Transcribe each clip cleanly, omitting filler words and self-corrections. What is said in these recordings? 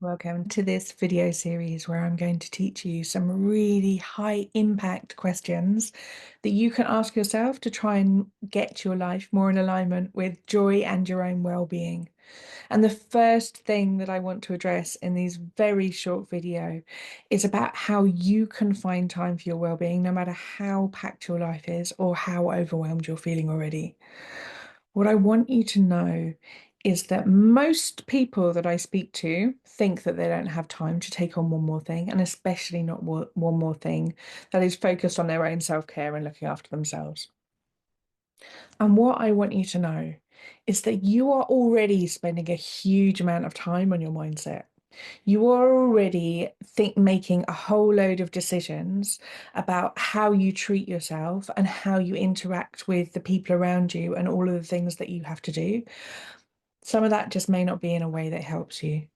Welcome to this video series where I'm going to teach you some really high impact questions that you can ask yourself to try and get your life more in alignment with joy and your own well-being. And the first thing that I want to address in these very short video is about how you can find time for your well-being, no matter how packed your life is or how overwhelmed you're feeling already. What I want you to know is that most people that I speak to think that they don't have time to take on one more thing, and especially not one more thing that is focused on their own self-care and looking after themselves. And what I want you to know is that you are already spending a huge amount of time on your mindset. You are already making a whole load of decisions about how you treat yourself and how you interact with the people around you and all of the things that you have to do. Some of that just may not be in a way that helps you.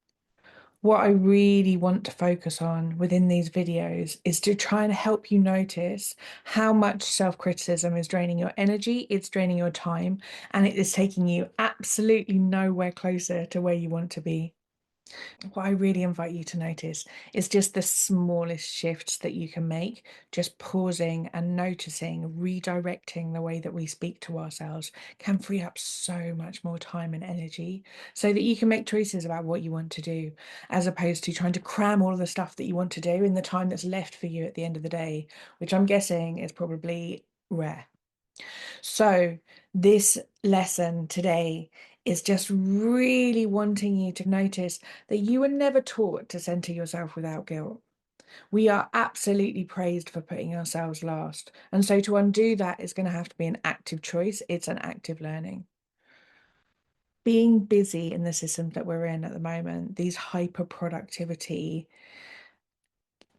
What I really want to focus on within these videos is to try and help you notice how much self-criticism is draining your energy, it's draining your time, and it is taking you absolutely nowhere closer to where you want to be. What I really invite you to notice is just the smallest shifts that you can make, just pausing and noticing, redirecting the way that we speak to ourselves can free up so much more time and energy so that you can make choices about what you want to do, as opposed to trying to cram all of the stuff that you want to do in the time that's left for you at the end of the day, which I'm guessing is probably rare. So, this lesson today is just really wanting you to notice that you were never taught to center yourself without guilt. We are absolutely praised for putting ourselves last. And so, to undo that is going to have to be an active choice, it's an active learning. Being busy in the systems that we're in at the moment, these hyper productivity,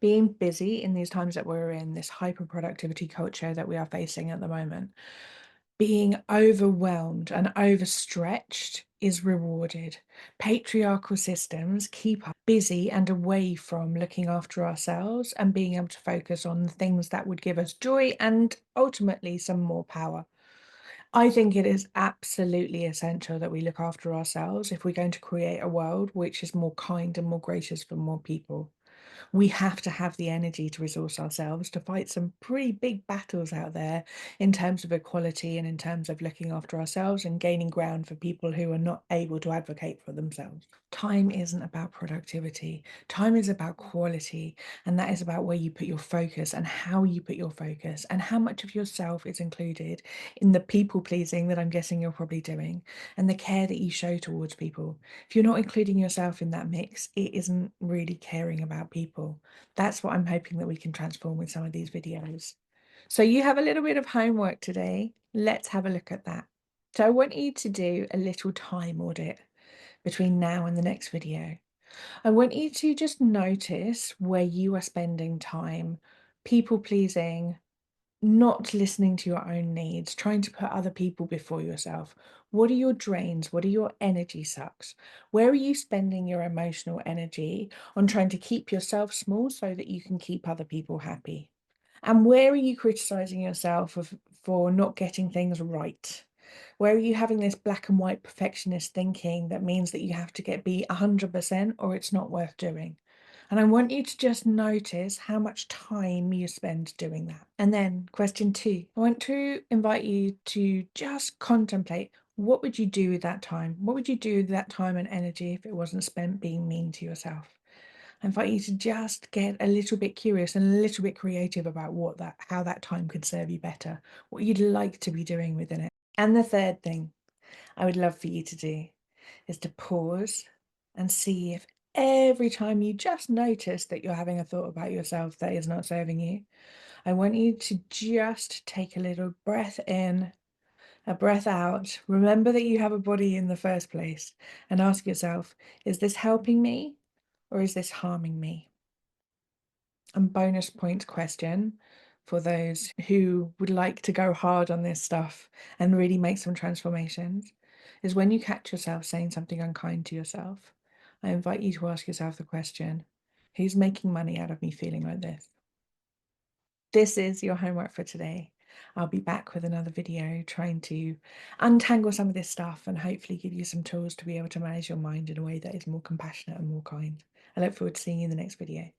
being busy in these times that we're in, this hyper productivity culture that we are facing at the moment, being overwhelmed and overstretched is rewarded. Patriarchal systems keep us busy and away from looking after ourselves and being able to focus on the things that would give us joy and ultimately some more power. I think it is absolutely essential that we look after ourselves if we're going to create a world which is more kind and more gracious for more people. We have to have the energy to resource ourselves to fight some pretty big battles out there in terms of equality and in terms of looking after ourselves and gaining ground for people who are not able to advocate for themselves. Time isn't about productivity. Time is about quality, and that is about where you put your focus and how you put your focus and how much of yourself is included in the people pleasing that I'm guessing you're probably doing and the care that you show towards people. If you're not including yourself in that mix, it isn't really caring about people. That's what I'm hoping that we can transform with some of these videos. So you have a little bit of homework today. Let's have a look at that. So I want you to do a little time audit between now and the next video. I want you to just notice where you are spending time people pleasing, not listening to your own needs, trying to put other people before yourself. What are your drains? What are your energy sucks? Where are you spending your emotional energy on trying to keep yourself small so that you can keep other people happy? And where are you criticizing yourself for not getting things right? Where are you having this black and white perfectionist thinking that means that you have to be 100% or it's not worth doing? And I want you to just notice how much time you spend doing that. And then question 2, I want to invite you to just contemplate, what would you do with that time? What would you do with that time and energy if it wasn't spent being mean to yourself? I invite you to just get a little bit curious and a little bit creative about how that time could serve you better, what you'd like to be doing within it. And the third thing I would love for you to do is to pause and see if every time you just notice that you're having a thought about yourself that is not serving you, I want you to just take a little breath in, a breath out. Remember that you have a body in the first place and ask yourself, is this helping me or is this harming me? And bonus point question for those who would like to go hard on this stuff and really make some transformations is when you catch yourself saying something unkind to yourself, I invite you to ask yourself the question, who's making money out of me feeling like this? This is your homework for today. I'll be back with another video trying to untangle some of this stuff and hopefully give you some tools to be able to manage your mind in a way that is more compassionate and more kind. I look forward to seeing you in the next video.